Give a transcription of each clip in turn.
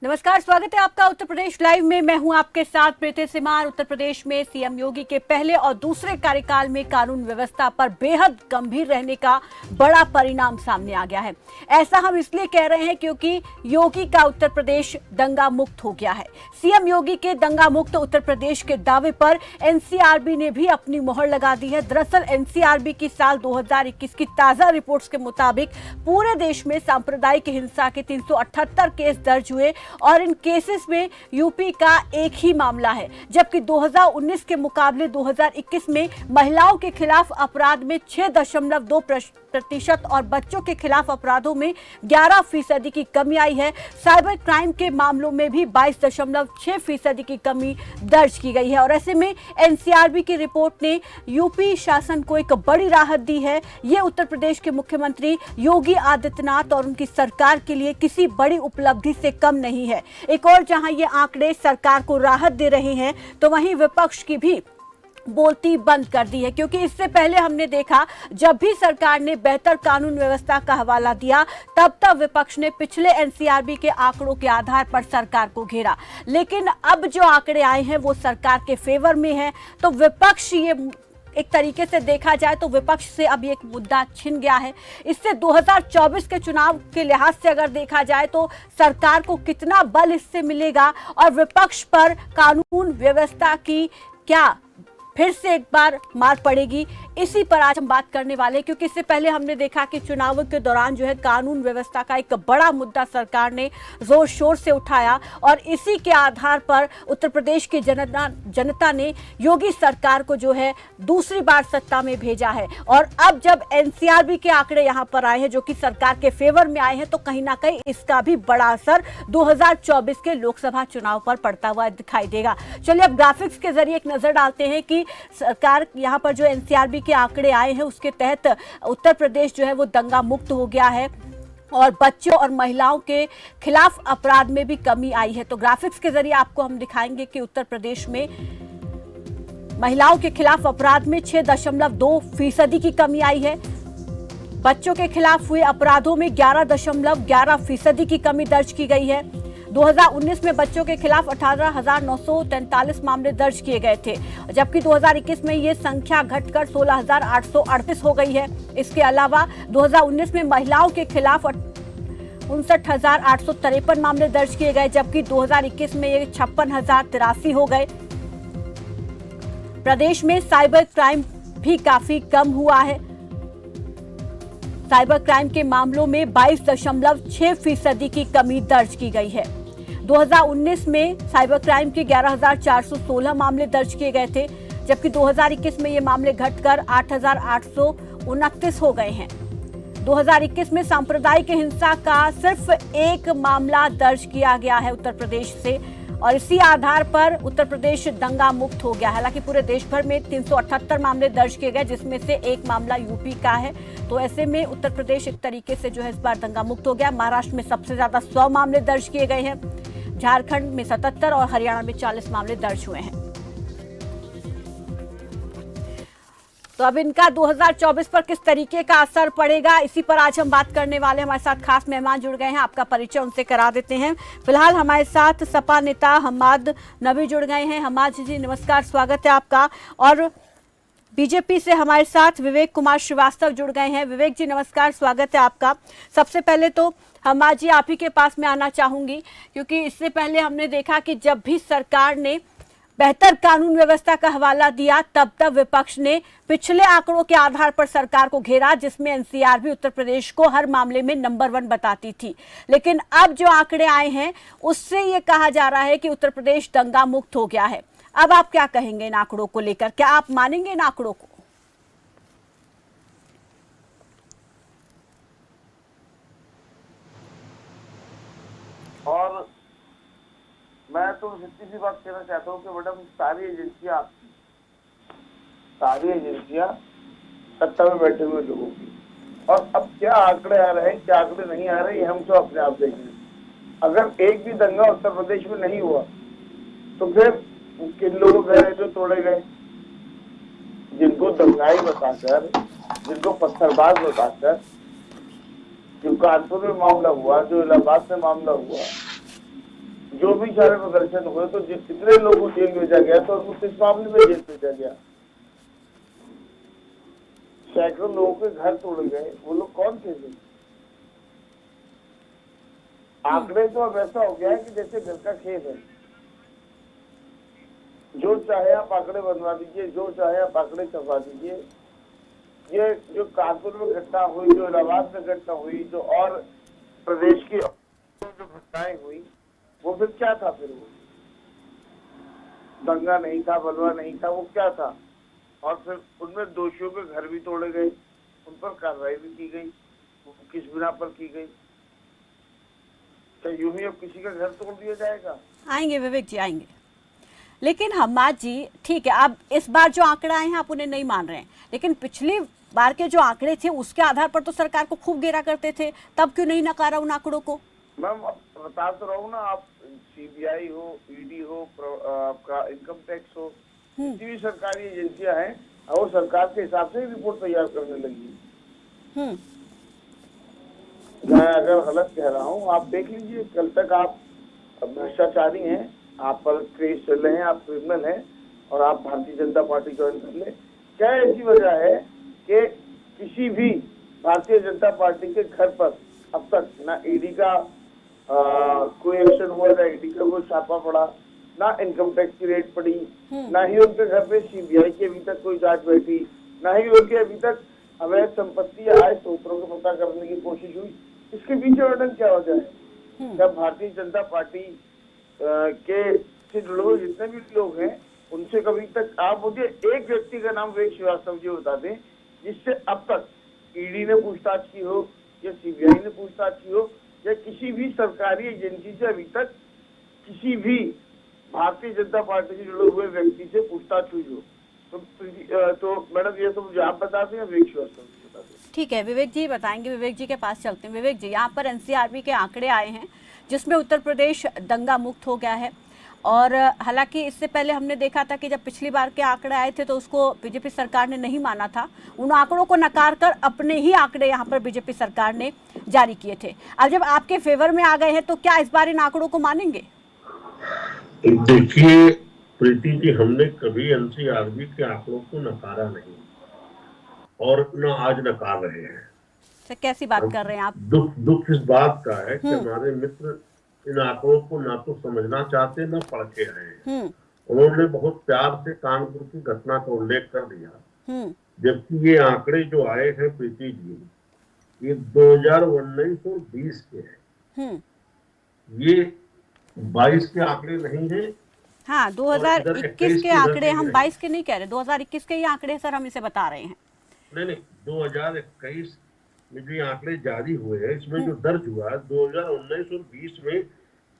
नमस्कार, स्वागत है आपका उत्तर प्रदेश लाइव में। मैं हूं आपके साथ प्रीति सिमार। उत्तर प्रदेश में सीएम योगी के पहले और दूसरे कार्यकाल में कानून व्यवस्था पर बेहद गंभीर रहने का बड़ा परिणाम सामने आ गया है। ऐसा हम इसलिए कह रहे हैं क्योंकि योगी का उत्तर प्रदेश दंगा मुक्त हो गया है। सीएम योगी के दंगा मुक्त उत्तर प्रदेश के दावे पर एनसीआरबी ने भी अपनी मोहर लगा दी है। दरअसल एनसीआरबी की साल 2021 की ताजा रिपोर्ट्स के मुताबिक पूरे देश में सांप्रदायिक हिंसा के 378 केस दर्ज हुए और इन केसेस में यूपी का एक ही मामला है, जबकि 2019 के मुकाबले 2021 में महिलाओं के खिलाफ अपराध में 6.2% और बच्चों के खिलाफ अपराधों में 11% की कमी आई है। साइबर क्राइम के मामलों में भी 22.6% की कमी दर्ज की गई है और ऐसे में एनसीआरबी की रिपोर्ट ने यूपी शासन को एक बड़ी राहत दी है। ये उत्तर प्रदेश के मुख्यमंत्री योगी आदित्यनाथ और उनकी सरकार के लिए किसी बड़ी उपलब्धि से कम नहीं है। एक और जहां ये आंकड़े सरकार को राहत दे रहे हैं, तो वहीं विपक्ष की भी बोलती बंद कर दी है, क्योंकि इससे पहले हमने देखा जब भी सरकार ने बेहतर कानून व्यवस्था का हवाला दिया तब विपक्ष ने पिछले एनसीआरबी के आंकड़ों के आधार पर सरकार को घेरा। लेकिन अब जो आंकड़े आए हैं वो सरकार के फेवर में है, तो विपक्ष ये एक तरीके से देखा जाए तो विपक्ष से अब एक मुद्दा छिन गया है। इससे 2024 के चुनाव के लिहाज से अगर देखा जाए तो सरकार को कितना बल इससे मिलेगा और विपक्ष पर कानून व्यवस्था की क्या फिर से एक बार मार पड़ेगी, इसी पर आज हम बात करने वाले हैं। क्योंकि इससे पहले हमने देखा कि चुनाव के दौरान जो है कानून व्यवस्था का एक बड़ा मुद्दा सरकार ने जोर शोर से उठाया और इसी के आधार पर उत्तर प्रदेश की जनता ने योगी सरकार को जो है दूसरी बार सत्ता में भेजा है। और अब जब एनसीआरबी के आंकड़े यहाँ पर आए हैं जो कि सरकार के फेवर में आए हैं, तो कहीं ना कहीं इसका भी बड़ा असर 2024 के लोकसभा चुनाव पर पड़ता हुआ दिखाई देगा। चलिए अब ग्राफिक्स के जरिए एक नजर डालते हैं कि सरकार यहाँ पर जो एनसीआरबी के आंकड़े आए हैं उसके तहत उत्तर प्रदेश जो है वो दंगा मुक्त हो गया है और बच्चों और महिलाओं के खिलाफ अपराध में भी कमी आई है। तो ग्राफिक्स के जरिए आपको हम दिखाएंगे कि उत्तर प्रदेश में महिलाओं के खिलाफ अपराध में 6.2% की कमी आई है। बच्चों के खिलाफ हुए अपराधों में 11.11% की कमी दर्ज की गई है। 2019 में बच्चों के खिलाफ 18,943 मामले दर्ज किए गए थे, जबकि 2021 में ये संख्या घटकर 16,838 हो गई है। इसके अलावा 2019 में महिलाओं के खिलाफ 59,853 मामले दर्ज किए गए, जबकि 2021 में ये 56,083 हो गए। प्रदेश में साइबर क्राइम भी काफी कम हुआ है। साइबर क्राइम के मामलों में 22.6% की कमी दर्ज की गई है। 2019 में साइबर क्राइम के 11,416 मामले दर्ज किए गए थे, जबकि 2021 में ये मामले घटकर 8,829 हो गए हैं। 2021 में सांप्रदायिक हिंसा का सिर्फ एक मामला दर्ज किया गया है उत्तर प्रदेश से और इसी आधार पर उत्तर प्रदेश दंगा मुक्त हो गया। हालांकि पूरे देश भर में 378 मामले दर्ज किए गए, जिसमें से एक मामला यूपी का है। तो ऐसे में उत्तर प्रदेश एक तरीके से जो है इस बार दंगा मुक्त हो गया। महाराष्ट्र में सबसे ज्यादा 100 मामले दर्ज किए गए हैं, झारखंड में 77 और हरियाणा में 40 मामले दर्ज हुए हैं। तो अब इनका 2024 पर किस तरीके का असर पड़ेगा, इसी पर आज हम बात करने वाले। हमारे साथ खास मेहमान जुड़ गए हैं, आपका परिचय उनसे करा देते हैं। फिलहाल हमारे साथ सपा नेता हम्माद नबी जुड़ गए हैं। हम्माद जी नमस्कार, स्वागत है आपका। और बीजेपी से हमारे साथ विवेक कुमार श्रीवास्तव जुड़ गए हैं। विवेक जी नमस्कार, स्वागत है आपका। सबसे पहले तो हम्माद जी आप ही के पास में आना चाहूंगी, क्योंकि इससे पहले हमने देखा कि जब भी सरकार ने बेहतर कानून व्यवस्था का हवाला दिया तब विपक्ष ने पिछले आंकड़ों के आधार पर सरकार को घेरा, जिसमें एनसीआरबी उत्तर प्रदेश को हर मामले में नंबर 1 बताती थी। लेकिन अब जो आंकड़े आए हैं उससे ये कहा जा रहा है कि उत्तर प्रदेश दंगा मुक्त हो गया है। अब आप क्या कहेंगे इन आंकड़ों को लेकर, क्या आप मानेंगे इन आंकड़ों को? और मैं तो इतनी सी बात कहना चाहता हूँ कि मैडम सारी एजेंसियां सत्ता में बैठे हुए लोगों की, और अब क्या आंकड़े आ रहे हैं क्या आंकड़े नहीं आ रहे, ये हम तो अपने आप देख रहे हैं। अगर एक भी दंगा उत्तर प्रदेश में नहीं हुआ तो फिर किन लोग गए जो तोड़े गए, जिनको दंगाई बताकर, जिनको पत्थरबाज बताकर, जो कानपुर में मामला हुआ, जो इलाहाबाद में मामला हुआ, जो भी सारे प्रदर्शन हुए तो कितने लोगों को जेल भेजा गया तो उनको किस मामले में जेल भेजा गया? सैकड़ों लोगों के घर तोड़े गए, वो लोग कौन थे? आंकड़े तो अब ऐसा हो गया है कि जैसे घर का खेल है, जो चाहे आप आंकड़े बनवा दीजिए, जो चाहे आप आंकड़े छपा दीजिए। ये जो कानपुर में घटना हुई, जो इलाहाबाद में घटना हुई, जो और प्रदेश की जो घटनाएं हुई, वो फिर क्या था? फिर वो दंगा नहीं था, बलवा नहीं था, वो क्या था? और फिर उनमें दोषियों के घर भी तोड़े गए, उन पर कार्रवाई भी की गई, वो किस बिना पर की गई? क्या यूं ही अब किसी का घर तोड़ दिया जाएगा? आएंगे विवेक जी, आएंगे। लेकिन हम्माद जी, ठीक है, अब इस बार जो आंकड़े आए हैं आप उन्हें नहीं मान रहे हैं, लेकिन पिछली बार के जो आंकड़े थे उसके आधार पर तो सरकार को खूब घेरा करते थे, तब क्यों नहीं नकारा उन आंकड़ों को? मैम बता तो रहा हूँ ना, आप सीबीआई हो, ईडी हो, आपका इनकम टैक्स हो, जितनी भी सरकारी एजेंसियां हैं वो सरकार के हिसाब से रिपोर्ट तैयार करने लगी। मैं अगर गलत कह रहा हूँ आप देख लीजिए, कल तक आप भ्रष्टाचारी हैं, आप पर केस चल रहे हैं, आप क्रिमिनल हैं और आप भारतीय जनता पार्टी ज्वाइन कर ले। क्या ऐसी वजह है कि किसी भी भारतीय जनता पार्टी के घर पर अब तक ना ईडी का कोई एक्शन हुआ, ना ईडी का कोई छापा पड़ा, ना इनकम टैक्स की रेड पड़ी, ना ही उनके घर पे सीबीआई की अभी तक कोई जांच बैठी, ना ही उनके अभी तक अवैध संपत्ति या आय स्रोतों को पता करने की कोशिश हुई? इसके पीछे मैडम क्या वजह है? क्या भारतीय जनता पार्टी के से जुड़े हुए जितने भी लोग हैं उनसे कभी तक आप मुझे एक व्यक्ति का नाम विवेक श्रीवास्तव जी बता दें जिससे अब तक ईडी ने पूछताछ की हो या सीबीआई ने पूछताछ की हो या किसी भी सरकारी एजेंसी से अभी तक किसी भी भारतीय जनता पार्टी से जुड़े हुए व्यक्ति से पूछताछ हुई हो? तो मैडम ये तो मुझे आप बता दें या विवेक श्रीवास्तव जी बता दें? ठीक है, विवेक जी बताएंगे, विवेक जी के पास चलते हैं। विवेक जी, यहाँ पर एनसीआरबी के आंकड़े आए हैं जिसमें उत्तर प्रदेश दंगा मुक्त हो गया है, और हालांकि इससे पहले हमने देखा था कि जब पिछली बार के आंकड़े आए थे तो उसको बीजेपी सरकार ने नहीं माना था, उन आंकड़ों को नकार कर अपने ही आंकड़े यहाँ पर बीजेपी सरकार ने जारी किए थे। अब जब आपके फेवर में आ गए हैं तो क्या इस बार इन आंकड़ों को मानेंगे? देखिए प्रीति जी, हमने कभी एनसीआरबी के आंकड़ों को नकारा नहीं और न आज नकार रहे हैं। तो कैसी बात कर रहे हैं आप? दुख इस बात का है कि हमारे मित्र इन आंकड़ों को ना तो समझना चाहते न पढ़ के आए हैं। उन्होंने बहुत प्यार से कानपुर की घटना का उल्लेख कर दिया, जबकि ये आंकड़े जो आए हैं प्रीति जी, ये 2019 और 20 के हैं, ये 22 के आंकड़े नहीं है। हाँ, 2021 के आंकड़े, हम 22 के नहीं कह रहे, 2021 के ये आंकड़े सर हम इसे बता रहे हैं। नहीं, 2021 में जो आंकड़े जारी हुए हैं इसमें जो दर्ज हुआ है 2019 और 20 में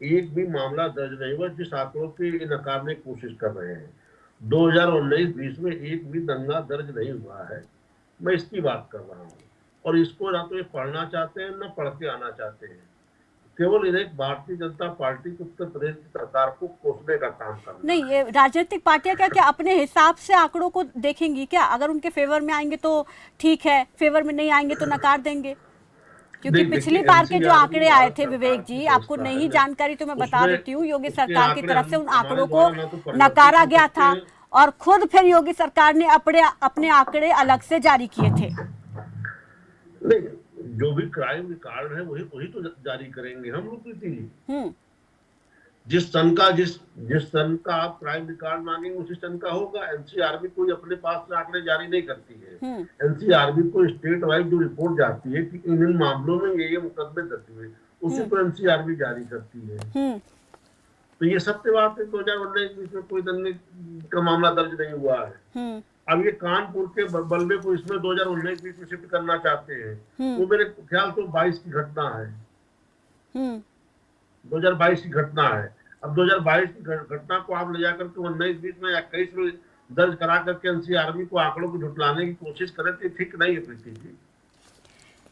एक भी मामला दर्ज नहीं हुआ जिस आंकड़ों की नकारने की कोशिश कर रहे हैं। 2019-20 में एक भी दंगा दर्ज नहीं हुआ है, मैं इसकी बात कर रहा हूँ। और इसको ना तो ये पढ़ना चाहते हैं न पढ़ के आना चाहते हैं, केवल एक भारतीय जनता पार्टी को उत्तर प्रदेश की सरकार को कोसने का काम करना। नहीं, ये राजनीतिक पार्टियां क्या अपने हिसाब से आंकड़ों को देखेंगी क्या? अगर उनके फेवर में आएंगे तो ठीक है, फेवर में नहीं आएंगे तो नकार देंगे? क्योंकि पिछली बार के जो आंकड़े आए थे विवेक जी, आपको नहीं जानकारी तो मैं बता देती हूँ, योगी सरकार की तरफ से उन आंकड़ों को नकारा गया था और खुद फिर योगी सरकार ने अपने आंकड़े अलग से जारी किए थे। जो भी क्राइम रिकॉर्ड है वही तो जारी करेंगे हम लोग प्रीति। जिस सन का आप क्राइम रिकॉर्ड मांगेंगे उसी सन का होगा। एनसीआरबी कोई अपने पास से आंकड़े जारी नहीं करती है। एनसीआरबी को स्टेट वाइज जो रिपोर्ट जाती है कि इन मामलों में ये मुकदमे दर्ज हुए, उसी को एनसीआरबी जारी करती है। तो ये सत्य बात है, 2019 में कोई दंगे का मामला दर्ज नहीं हुआ है। अब ये कानपुर के बल्बे को इसमें 2019 में शिफ्ट करना चाहते हैं, वो मेरे ख्याल से 22 की घटना है। 2022 की घटना है। अब 2022 की घटना को आप ले जाकर के 19-20 में 21 में दर्ज करा करके एनसीआरबी को आंकड़ों को झुटलाने की कोशिश करें तो ठीक नहीं है प्रीति जी।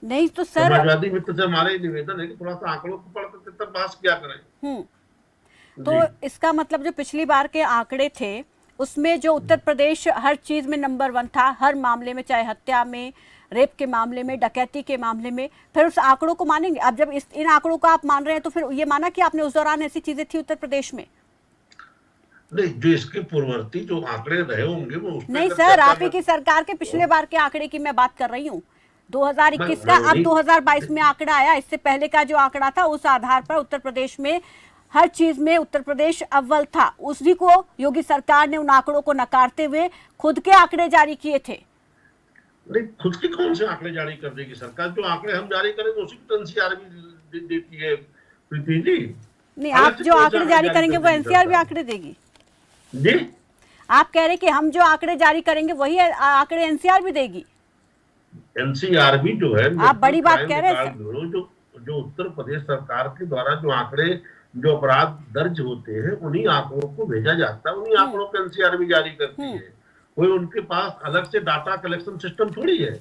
नहीं तो सर, समाजवादी मित्र से हमारे निवेदन है कि थोड़ा सा आंकड़ों को पढ़कर तब बहस किया करें। तो इसका मतलब जो पिछली बार के आंकड़े थे उसमें जो उत्तर प्रदेश हर चीज में नंबर 1 था, हर मामले में, चाहे हत्या में, रेप के मामले में, डकैती के मामले में, फिर उस आंकड़ों को मानेंगे? अब जब इन आंकड़ों को आप मान रहे हैं तो फिर ये माना कि आपने उस दौरान ऐसी चीजें थी उत्तर प्रदेश में? नहीं, जो इसके पूर्ववर्ती जो आंकड़े रहे होंगे वो उस पे नहीं अगर सर, चर्चा आप ही की सरकार के पिछले बार के आंकड़े की मैं बात कर रही हूँ, 2021 का। मैं अब वही- 2022 में आंकड़ा आया, इससे पहले का जो आंकड़ा था उस आधार पर उत्तर प्रदेश में हर चीज में उत्तर प्रदेश अव्वल था। उसी को योगी सरकार ने उन आंकड़ों को नकारते हुए खुद के आंकड़े जारी किए थे। नहीं, खुद के कौन से आंकड़े जारी कर देगी सरकार? जो आंकड़े हम जारी करेंगे उसी को एनसीआर भी देती है प्रीति जी। नहीं, अलग आप से जो कौन से आंकड़े जारी करेंगे कर वो देगी एनसीआर भी सरकार? आंकड़े देगी। जी, आप कह रहे कि हम जो आंकड़े जारी करेंगे वही आंकड़े एनसीआर भी देगी। एनसीआर भी जो है, आप बड़ी बात क्राइम कह रहे हैं रिकॉर्ड ब्यूरो, जो उत्तर प्रदेश सरकार के द्वारा जो आंकड़े, जो अपराध दर्ज होते हैं, उन्हीं आंकड़ों को भेजा जाता है, उन्हीं आंकड़ों को एनसीआर भी जारी करती है। कोई उनके पास अलग से डाटा कलेक्शन सिस्टम थोड़ी है।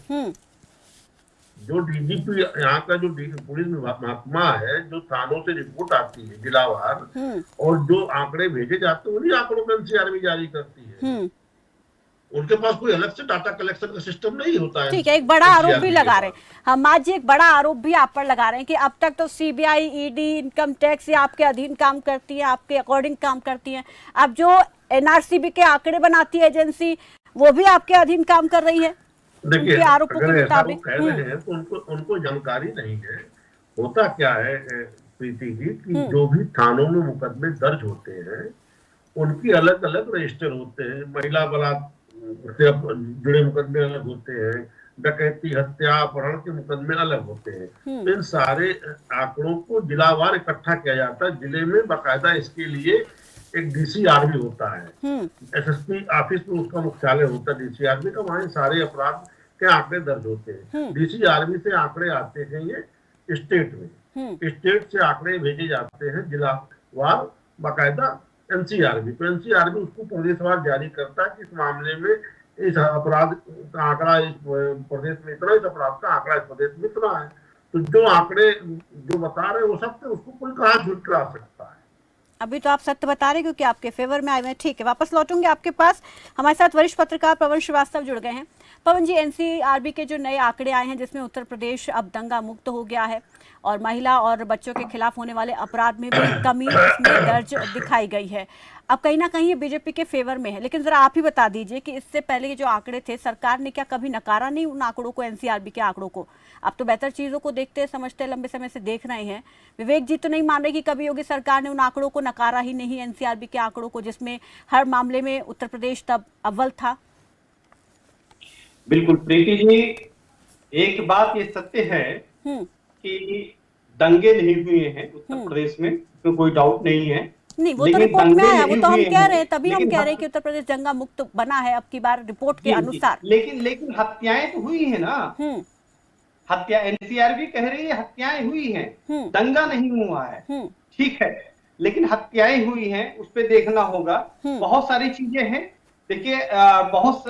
जो डीजीपी यहाँ का जो पुलिस महकमा है, जो थानों से रिपोर्ट आती है जिलावार, और जो आंकड़े भेजे जाते हैं उन्हीं आंकड़ों को एनसीआर भी जारी करती है। उनके पास कोई अलग से डाटा कलेक्शन का सिस्टम नहीं होता है। ठीक है, एक बड़ा आरोप भी लगा रहे हैं हमाद जी, एक बड़ा आरोप भी आप पर लगा रहे हैं कि अब तक तो सीबीआई, ईडी, इनकम टैक्स ये आपके अधीन काम करती है, आपके अकॉर्डिंग काम करती है। अब जो एनआरसीबी के आंकड़े बनाती है एजेंसी, वो भी आपके अधीन काम कर रही है। देखिए, उनके आरोपों के अगर ऐसा वो मुताबिक कह रहे हैं तो उनको जानकारी नहीं है। होता क्या है प्रीति जी, कि जो भी थानों में मुकदमे दर्ज होते हैं उनकी अलग अलग रजिस्टर होते हैं। महिला बलात्कार से जुड़े मुकदमे अलग होते हैं, डकैती, हत्या, अपहरण के मुकदमे अलग होते हैं। तो इन सारे आंकड़ों को जिलावार इकट्ठा किया जाता है। जिले में बाकायदा इसके लिए एक डीसीआरबी होता है, एसएसपी ऑफिस में उसका मुख्यालय होता है डीसीआरबी का, वहां सारे अपराध के आंकड़े दर्ज होते हैं। डीसीआरबी से आंकड़े आते हैं ये स्टेट में, स्टेट से आंकड़े भेजे जाते हैं जिलावार बाकायदा एनसीआरबी। तो एनसीआरबी उसको प्रदेशवार जारी करता है कि इस मामले में इस अपराध का आंकड़ा इस प्रदेश में इतना, इस अपराध का आंकड़ा इस प्रदेश में इतना है। तो जो आंकड़े जो बता रहे हैं वो सत्य, उसको कोई कहाँ झूठ करा सकता है? अभी तो आप सत्य बता रहे क्योंकि आपके फेवर में आए हुए हैं। ठीक है, वापस लौटूंगे आपके पास। हमारे साथ वरिष्ठ पत्रकार पवन श्रीवास्तव जुड़ गए हैं। पवन जी, एनसीआरबी के जो नए आंकड़े आए हैं जिसमें उत्तर प्रदेश अब दंगा मुक्त हो गया है और महिला और बच्चों के खिलाफ होने वाले अपराध में भी कमी इसमें दर्ज दिखाई गई है। अब कहीं ना कहीं ये बीजेपी के फेवर में है, लेकिन जरा आप ही बता दीजिए कि इससे पहले ये जो आंकड़े थे, सरकार ने क्या कभी नकारा नहीं उन आंकड़ों को, एनसीआरबी के आंकड़ों को? अब तो बेहतर चीजों को देखते समझते लंबे समय से देख रहे हैं। विवेक जी तो नहीं मान रहे कि कभी योगी सरकार ने उन आंकड़ों को नकारा ही नहीं, एनसीआरबी के आंकड़ों को, जिसमें हर मामले में उत्तर प्रदेश तब अव्वल था? बिल्कुल प्रीति जी, एक बात ये सत्य है कि दंगे नहीं हुए हैं उत्तर प्रदेश में, तो कोई डाउट नहीं है। नहीं, वो तो रिपोर्ट में आया, वो तो हम कह रहे हैं, तभी हम कह रहे हैं कि उत्तर प्रदेश दंगा मुक्त बना है अब की बार रिपोर्ट के अनुसार। लेकिन हत्याएं तो हुई है ना। हत्या एनसीआरबी कह रही है हत्याएं हुई हैं, दंगा नहीं हुआ है। ठीक है, लेकिन हत्याएं हुई हैं, उस पर देखना होगा। बहुत सारी चीजें हैं। देखिए, बहुत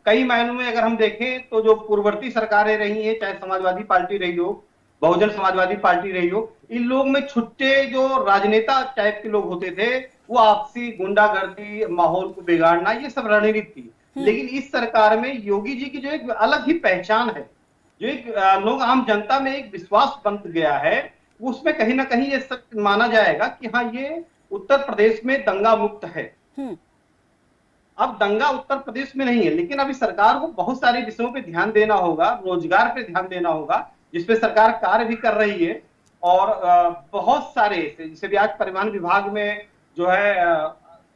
कई मायनों में अगर हम देखें तो जो पूर्ववर्ती सरकारें रही हैं, चाहे समाजवादी पार्टी रही हो, बहुजन समाजवादी पार्टी रही हो, इन लोग में छुट्टे जो राजनेता टाइप के लोग होते थे, वो आपसी गुंडागर्दी, माहौल को बिगाड़ना, ये सब रणनीति थी। लेकिन इस सरकार में योगी जी की जो एक अलग ही पहचान है, जो एक लोग आम जनता में एक विश्वास बन गया है, उसमें कहीं ना कहीं ये माना जाएगा कि हाँ, ये उत्तर प्रदेश में दंगा मुक्त है। अब दंगा उत्तर प्रदेश में नहीं है, लेकिन अभी सरकार को बहुत सारे विषयों पे ध्यान देना होगा, रोजगार पे ध्यान देना होगा, जिसपे सरकार कार्य भी कर रही है। और बहुत सारे, जैसे भी आज परिवहन विभाग में जो है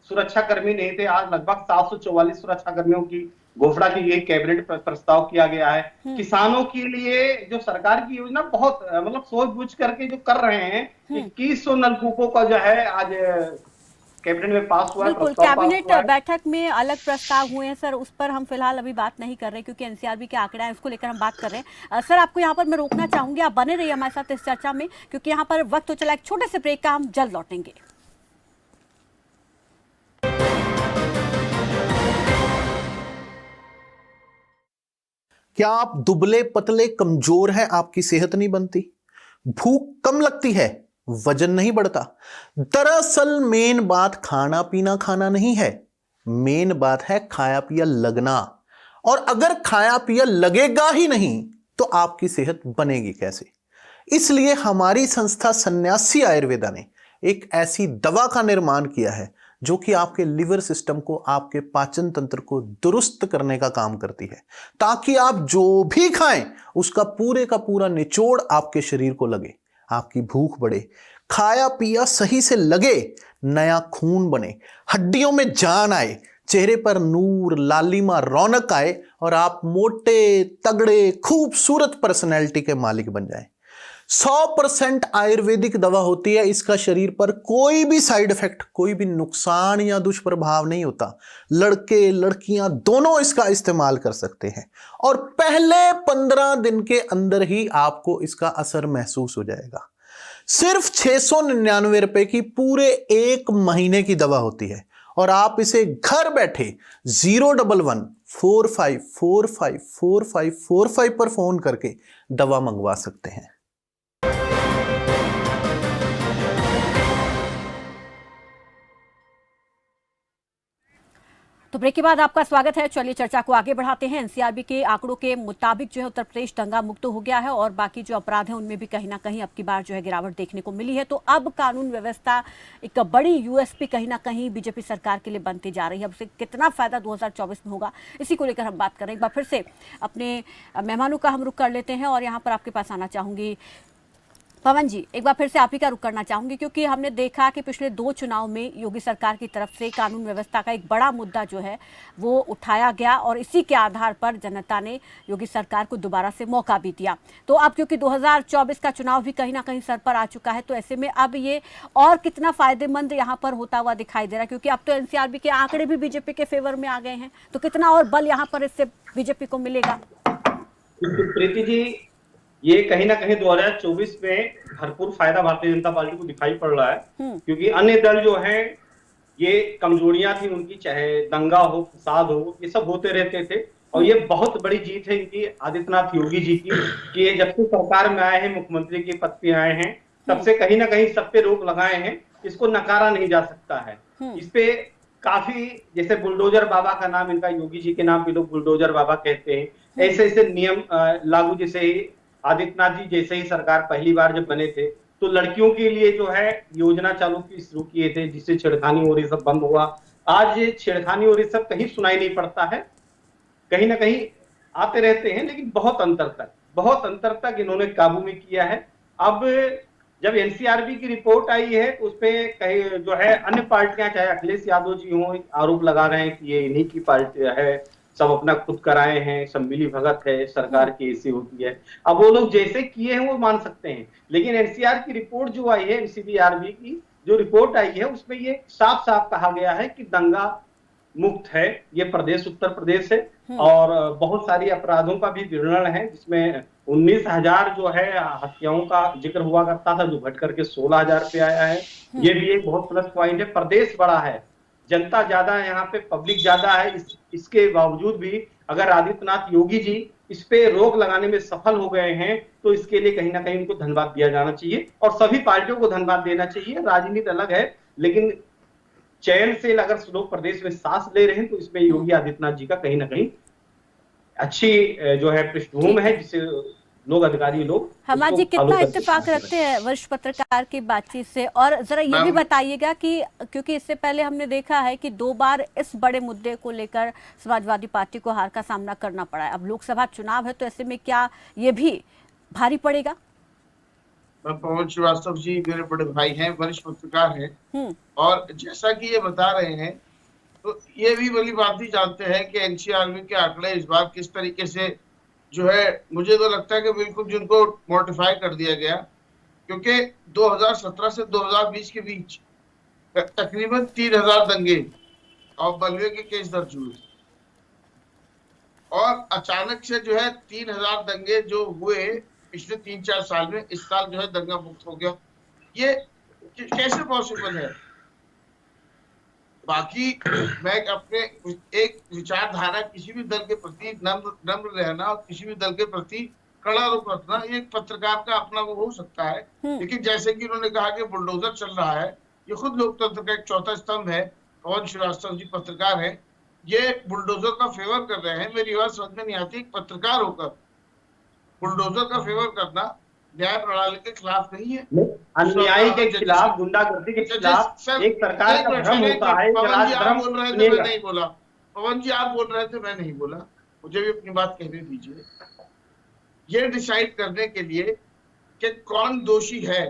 सुरक्षा कर्मी नहीं थे, आज लगभग 744 सुरक्षा कर्मियों की घोषणा की गई, कैबिनेट प्रस्ताव किया गया है। किसानों के लिए जो सरकार की योजना बहुत मतलब सोच बूझ करके जो कर रहे हैं, 2100 नलकूपों का जो है आज कैबिनेट में पास हुआ है। बिल्कुल, कैबिनेट बैठक में अलग प्रस्ताव हुए हैं सर, उस पर हम फिलहाल अभी बात नहीं कर रहे क्योंकि एनसीआरबी के आंकड़े हैं, उसको लेकर हम बात कर रहे हैं। सर, आपको यहाँ पर मैं रोकना चाहूंगी, आप बने रहिए हमारे साथ इस चर्चा में क्योंकि यहाँ पर वक्त हो चला एक छोटे से ब्रेक का, हम जल्द लौटेंगे। क्या आप दुबले पतले कमजोर हैं, आपकी सेहत नहीं बनती, भूख कम लगती है, वजन नहीं बढ़ता? दरअसल मेन बात खाना पीना खाना नहीं है, मेन बात है खाया पिया लगना। और अगर खाया पिया लगेगा ही नहीं तो आपकी सेहत बनेगी कैसे? इसलिए हमारी संस्था सन्यासी आयुर्वेदा ने एक ऐसी दवा का निर्माण किया है जो कि आपके लिवर सिस्टम को, आपके पाचन तंत्र को दुरुस्त करने का काम करती है, ताकि आप जो भी खाएं उसका पूरे का पूरा निचोड़ आपके शरीर को लगे, आपकी भूख बढ़े, खाया पिया सही से लगे, नया खून बने, हड्डियों में जान आए, चेहरे पर नूर, लालिमा, रौनक आए और आप मोटे, तगड़े, खूबसूरत पर्सनैलिटी के मालिक बन जाएं। 100% आयुर्वेदिक दवा होती है, इसका शरीर पर कोई भी साइड इफेक्ट, कोई भी नुकसान या दुष्प्रभाव नहीं होता। लड़के लड़कियां दोनों इसका इस्तेमाल कर सकते हैं और पहले 15 दिन के अंदर ही आपको इसका असर महसूस हो जाएगा। सिर्फ 699 रुपए की पूरे 1 महीने की दवा होती है और आप इसे घर बैठे 011-45454545 पर फोन करके दवा मंगवा सकते हैं। तो ब्रेक के बाद आपका स्वागत है। चलिए चर्चा को आगे बढ़ाते हैं। एनसीआरबी के आंकड़ों के मुताबिक जो है उत्तर प्रदेश दंगा मुक्त हो गया है और बाकी जो अपराध हैं उनमें भी कहीं ना कहीं अब की बार जो है गिरावट देखने को मिली है। तो अब कानून व्यवस्था एक बड़ी यूएसपी कहीं ना कहीं बीजेपी सरकार के लिए बनती जा रही है। अब से कितना फायदा 2024 में होगा, इसी को लेकर हम बात कर रहे हैं। एक बार फिर से अपने मेहमानों का हम रुख कर लेते हैं और यहाँ पर आपके पास आना चाहूंगी पवन जी, एक बार फिर से आप ही का रुख करना चाहूंगी, क्योंकि हमने देखा कि पिछले 2 चुनाव में योगी सरकार की तरफ से कानून व्यवस्था का एक बड़ा मुद्दा जो है वो उठाया गया और इसी के आधार पर जनता ने योगी सरकार को दोबारा से मौका भी दिया। तो अब क्योंकि 2024 का चुनाव भी कहीं ना कहीं सर पर आ चुका है, तो ऐसे में अब ये और कितना फायदेमंद यहाँ पर होता हुआ दिखाई दे रहा है, क्योंकि अब तो एनसीआरबी के आंकड़े भी बीजेपी के फेवर में आ गए हैं, तो कितना और बल यहाँ पर इससे बीजेपी को मिलेगा? प्रीति जी, ये कहीं ना कहीं 2024 में भरपूर फायदा भारतीय जनता पार्टी को दिखाई पड़ रहा है, क्योंकि अन्य दल जो है ये कमजोरियां थी उनकी, चाहे दंगा हो, फसाद हो, ये सब होते रहते थे और ये बहुत बड़ी जीत है इनकी आदित्यनाथ योगी जी की कि ये जब से सरकार में आए हैं, मुख्यमंत्री के पद पे आए हैं, तब से कहीं ना कहीं सब पे रोक लगाए हैं। इसको नकारा नहीं जा सकता है। इस पे काफी, जैसे बुलडोजर बाबा का नाम, इनका योगी जी के नाम पे लोग बुलडोजर बाबा कहते हैं, ऐसे ऐसे नियम लागू, जैसे ही आदित्यनाथ जी जैसे ही सरकार पहली बार जब बने थे तो लड़कियों के लिए जो है योजना शुरू किए थे, जिससे छेड़खानी और ये सब बंद हुआ। आज ये छेड़खानी और ये सब कहीं सुनाई नहीं पड़ता है, कहीं ना कहीं आते रहते हैं, लेकिन बहुत अंतर तक इन्होंने काबू में किया है। अब जब एनसीआरबी की रिपोर्ट आई है तो उसपे कहीं जो है अन्य पार्टियां, चाहे अखिलेश यादव जी हों, आरोप लगा रहे हैं कि ये इन्हीं की पार्टी है, सब अपना खुद कराए हैं, सब मिली भगत है, सरकार की ऐसी होती है। अब वो लोग जैसे किए हैं वो मान सकते हैं, लेकिन एनसीआर की रिपोर्ट जो आई है, एनसीबीआरबी की जो रिपोर्ट आई है, उसमें ये साफ साफ कहा गया है कि दंगा मुक्त है ये प्रदेश, उत्तर प्रदेश है, और बहुत सारी अपराधों का भी विवरण है, जिसमें 19,000 जो है हत्याओं का जिक्र हुआ करता था, जो घट करके 16,000 पे आया है। ये भी एक बहुत प्लस पॉइंट है। प्रदेश बड़ा है, जनता ज्यादा है, यहाँ पे पब्लिक ज्यादा है, इसके बावजूद भी अगर आदित्यनाथ योगी जी इस पे रोक लगाने में सफल हो गए हैं तो इसके लिए कहीं ना कहीं उनको धन्यवाद दिया जाना चाहिए और सभी पार्टियों को धन्यवाद देना चाहिए। राजनीति अलग है, लेकिन चयन से अगर लोग प्रदेश में सांस ले रहे हैं तो इसमें योगी आदित्यनाथ जी का कहीं ना कहीं अच्छी जो है पृष्ठभूमि है, जिससे लोग, अधिकारी लोग। हमाद जी, कितना इत्तेफाक रखते हैं वरिष्ठ पत्रकार की बातचीत से? और जरा ये भी बताइएगा कि क्योंकि इससे पहले हमने देखा है कि 2 बार इस बड़े मुद्दे को लेकर समाजवादी पार्टी को हार का सामना करना पड़ा है। अब लोकसभा चुनाव है, तो ऐसे में क्या ये भी भारी पड़ेगा? पवन श्रीवास्तव जी मेरे बड़े भाई हैं, वरिष्ठ पत्रकार हैं, और जैसा कि ये बता रहे हैं तो ये भी भली बात ही जानते हैं कि एनसीआरबी के आंकड़े इस बार किस तरीके से जो है, मुझे तो लगता है कि बिल्कुल जिनको मोडिफाई कर दिया गया, क्योंकि 2017 से 2020 के बीच तकरीबन 3,000 दंगे और बलवे के केस दर्ज हुए और अचानक से जो है 3,000 दंगे जो हुए पिछले 3-4 साल में, इस साल जो है दंगा मुक्त हो गया। ये कैसे पॉसिबल है? बाकी मैं अपने एक विचारधारा, किसी भी दल के प्रति नम्र रहना और किसी भी दल के प्रति कड़ा रुख रखना, ये एक पत्रकार का अपना वो हो सकता है, लेकिन जैसे कि उन्होंने कहा कि बुलडोजर चल रहा है, ये खुद लोकतंत्र का एक चौथा स्तंभ है। पवन श्रीवास्तव जी पत्रकार है, ये बुलडोजर का फेवर कर रहे हैं। मेरी बात समझ में नहीं आती, एक पत्रकार होकर बुलडोजर का फेवर करना न्याय प्रणाली के खिलाफ नहीं है। अन्याय के खिलाफ, गुंडागर्दी के खिलाफ एक सरकार का धर्म होता है। पवन जी आप बोल रहे थे, मैं नहीं बोला। पवन जी आप बोल रहे थे, मैं नहीं बोला। मुझे भी अपनी बात कहने दीजिए। ये डिसाइड करने के लिए कि कौन दोषी है,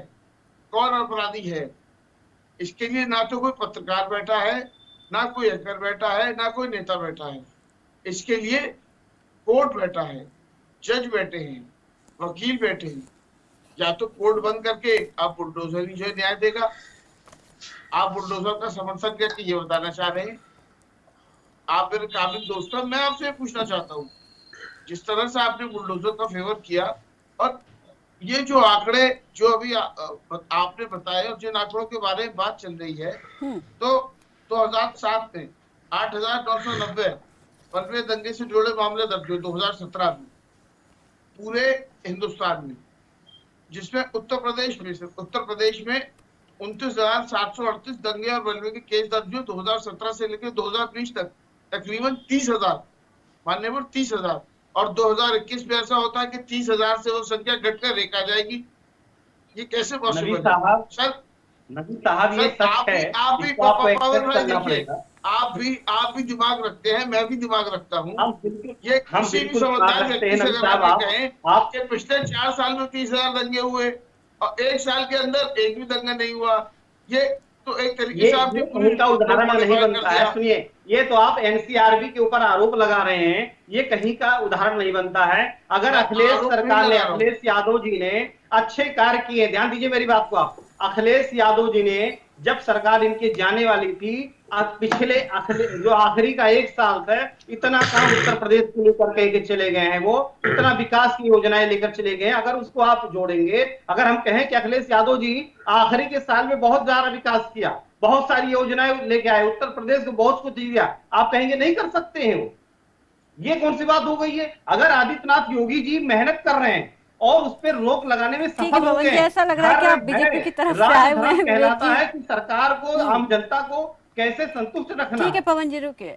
कौन अपराधी है, इसके लिए ना तो कोई पत्रकार बैठा है, ना कोई हैकर बैठा है, ना कोई नेता बैठा है। इसके लिए कोर्ट बैठा है, जज बैठे हैं, वकील बैठे हैं। या तो कोर्ट बंद करके आप बुलडोजर ही जो है न्याय देगा। आप बुलडोजर का समर्थन करके ये बताना चाह रहे हैं। आप मेरे काबिल दोस्त हैं, मैं आपसे पूछना चाहता हूँ, जिस तरह से आपने बुलडोजर का फेवर किया और ये जो आंकड़े जो अभी आपने बताए और जिन आंकड़ों के बारे में बात चल रही है, तो 2007 में 8,990 11वें दंगे से जुड़े मामले दर्ज हुए 2017 में पूरे हिंदुस्तान में, जिसमें उत्तर प्रदेश में 29,738 दंगे और बलवे के केस दर्ज हुए 2017 से लेकर 2020 तक, तकरीबन 30,000, मानने पर 30,000। और 2021 में ऐसा होता है कि 30,000 से वो संख्या घटकर 1 आ जाएगी। ये कैसे पॉसिबल है? सर ये सच है। आप भी पावर भाई देखिए, आप भी दिमाग रखते हैं, मैं भी दिमाग रखता हूँ। ये किसी भी समझदार व्यक्ति से अगर आगे कहें आपके पिछले 4 साल में 30,000 दंगे हुए और 1 साल के अंदर एक भी दंगा नहीं हुआ, ये तो एक तरीके से आपने उनका उदाहरण नहीं बनता है। सुनिए, ये तो आप एनसीआरबी के ऊपर आरोप लगा रहे हैं, ये कहीं का उदाहरण नहीं बनता है। अगर अखिलेश सरकार ने, अखिलेश यादव जी ने अच्छे कार्य किए, ध्यान दीजिए मेरी बात को आप, अखिलेश यादव जी ने जब सरकार इनकी जाने वाली थी, पिछले जो आखिरी का 1 साल था, इतना काम उत्तर प्रदेश को लेकर के चले गए हैं, वो इतना विकास की योजनाएं लेकर चले गए हैं। अगर उसको आप जोड़ेंगे, अगर हम कहें कि अखिलेश यादव जी आखिरी के साल में बहुत ज्यादा विकास किया, बहुत सारी योजनाएं लेके आए, उत्तर प्रदेश को बहुत कुछ दिया, आप कहेंगे नहीं कर सकते हैं वो? ये कौन सी बात हो गई है? अगर आदित्यनाथ योगी जी मेहनत कर रहे हैं और उस पर रोक लगाने में सफल हो गए, ऐसा लग रहा है कि आप बीजेपी की तरफ से आए हुए हैं। कहलाता है कि सरकार को, आम जनता को कैसे संतुष्ट रखना। ठीक है पवन जी, रुके,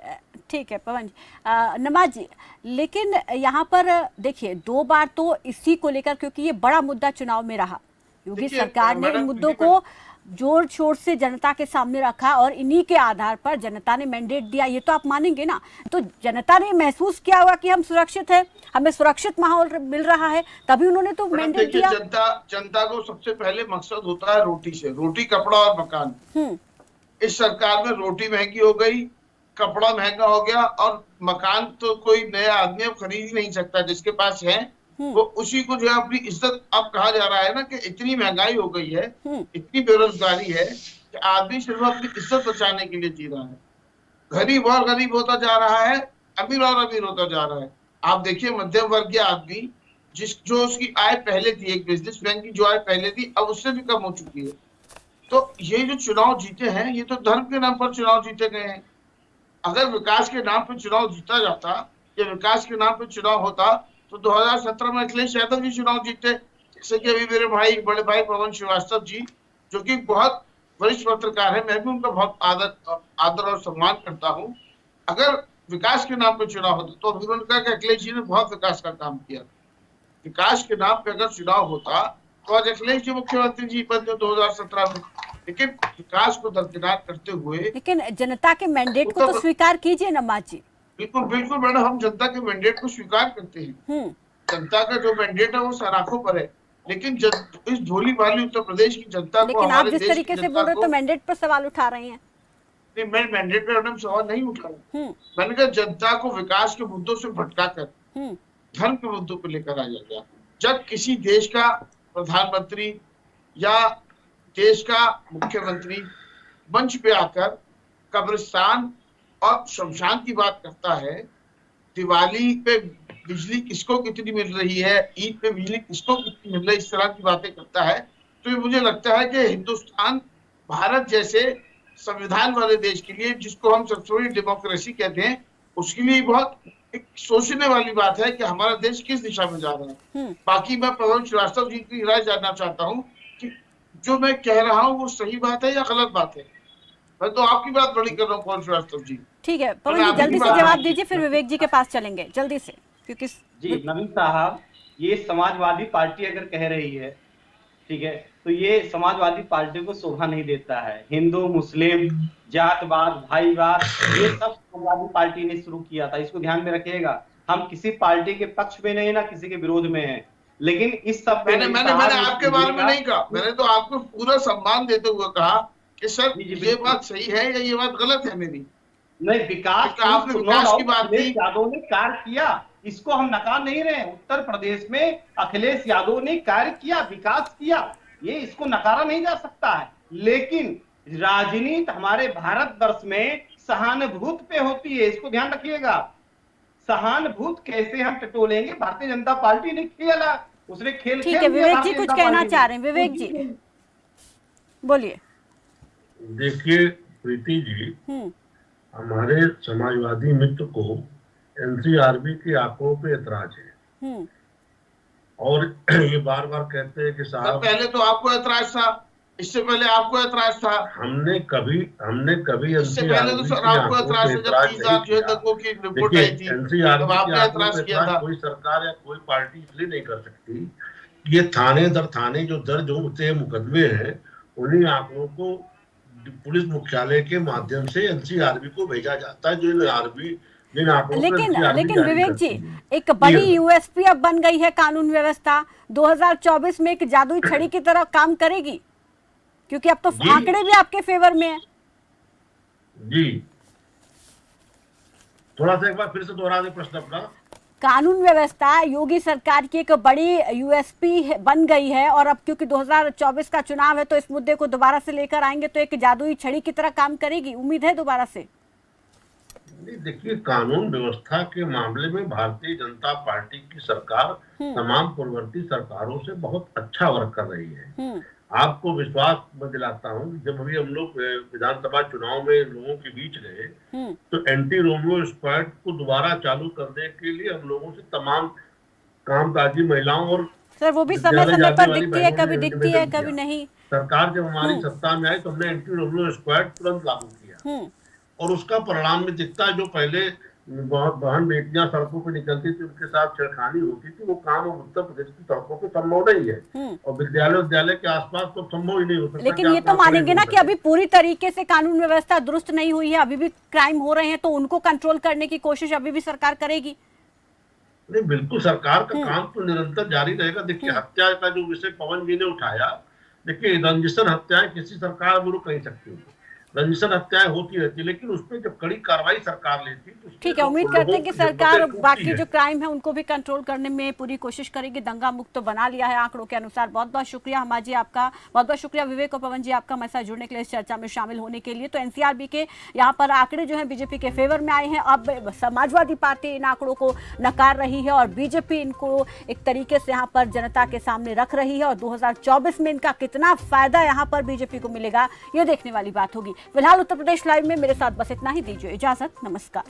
ठीक है पवन जी। नमाज जी, लेकिन यहाँ पर देखिए 2 बार तो इसी को लेकर, क्योंकि ये बड़ा मुद्दा चुनाव में रहा, योगी सरकार ने इन मुद्दों को जोर शोर से जनता के सामने रखा और इन्हीं के आधार पर जनता ने मैंडेट दिया। ये तो आप मानेंगे ना? तो जनता ने महसूस किया होगा कि हम सुरक्षित हैं, हमें सुरक्षित माहौल मिल रहा है, तभी उन्होंने तो मैंडेट दिया। जनता को सबसे पहले मकसद होता है रोटी से, रोटी, कपड़ा और मकान। इस सरकार में रोटी महंगी हो गई, कपड़ा महंगा हो गया और मकान तो कोई नया आदमी अब खरीद ही नहीं सकता। जिसके पास है वो उसी को जो है अपनी इज्जत, अब कहा जा रहा है ना कि इतनी महंगाई हो गई है, इतनी बेरोजगारी है कि आदमी सिर्फ अपनी इज्जत बचाने के लिए जी रहा है। गरीब और गरीब होता जा रहा है, अमीर और अमीर होता जा रहा है। आप देखिए मध्यम वर्गीय आदमी, जो उसकी आय पहले थी, एक बिजनेसमैन की जो आय पहले थी, अब उससे भी कम हो चुकी है। तो ये जो चुनाव जीते हैं, ये तो धर्म के नाम पर चुनाव जीते गए हैं। अगर विकास के नाम पर चुनाव जीता जाता या विकास के नाम पर चुनाव होता तो 2017 में अखिलेश यादव जी चुनाव जीते। जैसे कि अभी मेरे भाई, बड़े भाई पवन श्रीवास्तव जी, जो कि बहुत वरिष्ठ पत्रकार है, मैं भी उनका बहुत आदर और सम्मान करता हूँ। अगर विकास के नाम पर चुनाव होता तो अभी उन्होंने कहा कि अखिलेश जी ने बहुत विकास का काम किया। विकास के नाम पे अगर चुनाव होता तो आज अखिलेश जी मुख्यमंत्री जी बनते 2017 में। लेकिन विकास को दरकिनार करते हुए, लेकिन जनता के मैंडेट को तो स्वीकार कीजिए नमाज जी। बिल्कुल बिल्कुल मैडम, हम जनता के मैंडेट को स्वीकार करते हैं। जनता का जो मैंडेट है वो सराखों पर है, लेकिन इस भोली भाली उत्तर प्रदेश की जनता को, आप जिस तरीके से बोल रहे तो मैंडेट पर सवाल उठा रहे हैं। नहीं, मैं मैंडेट पर मैडम सवाल नहीं उठा रहा। मैंने कहा जनता को विकास के मुद्दों से भटकाकर धर्म के मुद्दों पर लेकर आ जाएगा। जब किसी देश का प्रधानमंत्री या देश का मुख्यमंत्री मंच पे आकर कब्रिस्तान और शमशान की बात करता है, दिवाली पे बिजली किसको कितनी मिल रही है, ईद पे बिजली किसको कितनी मिल रही है, इस तरह की बातें करता है, तो ये मुझे लगता है कि हिंदुस्तान, भारत जैसे संविधान वाले देश के लिए, जिसको हम सबसे बड़ी डेमोक्रेसी कहते हैं, उसके लिए बहुत एक सोचने वाली बात है कि हमारा देश किस दिशा में जा रहा है। बाकी मैं पवन श्रीवास्तव जी की राय जानना चाहता हूँ कि जो मैं कह रहा हूँ वो सही बात है या गलत बात है। मैं तो आपकी बात बड़ी कर रहा हूँ पवन श्रीवास्तव जी। ठीक है पवन मैंने जी, आपकी जल्दी से बात जवाब की। दीजिए, फिर विवेक जी के पास चलेंगे जल्दी से, क्योंकि जी नवीन साहब, ये समाजवादी पार्टी अगर कह रही है, ठीक है, तो ये समाजवादी पार्टी को शोभा नहीं देता है। हिंदू मुस्लिम जातवाद भाईवाद ये सब समाजवादी पार्टी ने शुरू किया था, इसको ध्यान में रखिएगा। हम किसी पार्टी के पक्ष में नहीं ना किसी के विरोध में है, लेकिन इस सब पे मैंने आपके बारे में नहीं कहा, मैंने तो आपको पूरा सम्मान देते हुए कहा कि सर ये बात सही है या ये बात गलत है मेरी। नहीं, विकास आपने विकास की बात की, यादव ने कार्य किया, इसको हम नकार नहीं रहे। उत्तर प्रदेश में अखिलेश यादव ने कार्य किया, विकास किया, ये इसको नकारा नहीं जा सकता है। लेकिन राजनीति हमारे भारतवर्ष में सहानुभूति पे होती है, इसको ध्यान रखिएगा। सहानुभूति कैसे हम टटोलेंगे? भारतीय जनता पार्टी ने खेला, उसने खेल ठीक है विवेक जी कुछ कहना चाह रहे हैं, विवेक जी बोलिए। देखिए प्रीति जी, हमारे समाजवादी मित्र को एनसीआरबी के आंकड़ों पे ऐतराज है और ये बार बार कहते हैं कि साहब पहले तो आपको ऐतराज था, इससे पहले आपको ऐतराज था, हमने कभी इससे पहले तो सर आपको ऐतराज था जब 30,000 जो है दंगों की रिपोर्ट आई थी, तब आपने ऐतराज किया था। कोई सरकार या कोई पार्टी इसलिए नहीं कर सकती, ये थाने दर थाने जो दर्ज होते हैं मुकदमे हैं, उन्हीं आंकड़ों को पुलिस मुख्यालय के माध्यम से एनसीआरबी को भेजा जाता है, जो आरबी लेकिन विवेक जी, एक बड़ी यूएसपी अब बन गई है कानून व्यवस्था, 2024 में एक जादुई छड़ी की तरह काम करेगी, क्योंकि अब तो आंकड़े भी आपके फेवर में है। जी थोड़ा सा एक बार फिर से दोहरा दे प्रश्न अपना। कानून व्यवस्था योगी सरकार की एक बड़ी यूएसपी बन गई है, और अब क्योंकि 2024 का चुनाव है तो इस मुद्दे को दोबारा से लेकर आएंगे, तो एक जादुई छड़ी की तरह काम करेगी, उम्मीद है दोबारा से। देखिए, कानून व्यवस्था के मामले में भारतीय जनता पार्टी की सरकार तमाम पूर्ववर्ती सरकारों से बहुत अच्छा वर्क कर रही है। आपको विश्वास मैं दिलाता हूँ, जब अभी हम लोग विधानसभा चुनाव में लोगों के बीच गए तो एंटी रोमियो स्क्वाड को दोबारा चालू करने के लिए हम लोगों से तमाम कामकाजी महिलाओं और सर वो भी समय समय पर दिखती है, कभी दिखती है कभी नहीं। सरकार जब हमारी सत्ता में आई तो हमने एंटी रोमियो स्क्वाड तुरंत लागू किया और उसका परिणाम में दिखता है। जो पहले बहन बेटियां सड़कों पे निकलती थी, उनके साथ छेड़खानी होती थी, वो काम अब उत्तर प्रदेश की सड़कों पे संभव नहीं है और विद्यालय के आसपास तो संभव ही नहीं हो सकता। लेकिन ये तो मानेंगे ना कि अभी पूरी तरीके से कानून व्यवस्था दुरुस्त नहीं हुई है, अभी भी क्राइम हो रहे हैं, तो उनको कंट्रोल करने की कोशिश अभी भी सरकार करेगी। नहीं, बिल्कुल सरकार का काम तो निरंतर जारी रहेगा। देखिए, हत्या का जो विषय पवन जी ने उठाया, देखिए रंजिशन हत्याएं किसी सरकार में रुक नहीं सकती, रंजिशन हत्याएं होती रहती, लेकिन उसपे जब कड़ी कार्रवाई सरकार लेती तो ठीक है, उम्मीद करते हैं कि सरकार बाकी जो क्राइम है उनको भी कंट्रोल करने में पूरी कोशिश करेगी। दंगा मुक्त तो बना लिया है आंकड़ों के अनुसार। बहुत बहुत शुक्रिया हमा जी आपका, बहुत बहुत शुक्रिया विवेक और पवन जी आपका हमारे साथ जुड़ने के लिए, इस चर्चा में शामिल होने के लिए। तो एनसीआरबी के यहाँ पर आंकड़े जो है बीजेपी के फेवर में आए हैं। अब समाजवादी पार्टी इन आंकड़ों को नकार रही है और बीजेपी इनको एक तरीके से यहाँ पर जनता के सामने रख रही है, और 2024 में इनका कितना फायदा यहाँ पर बीजेपी को मिलेगा ये देखने वाली बात होगी। फिलहाल उत्तर प्रदेश लाइव में मेरे साथ बस इतना ही, दीजिए इजाजत, नमस्कार।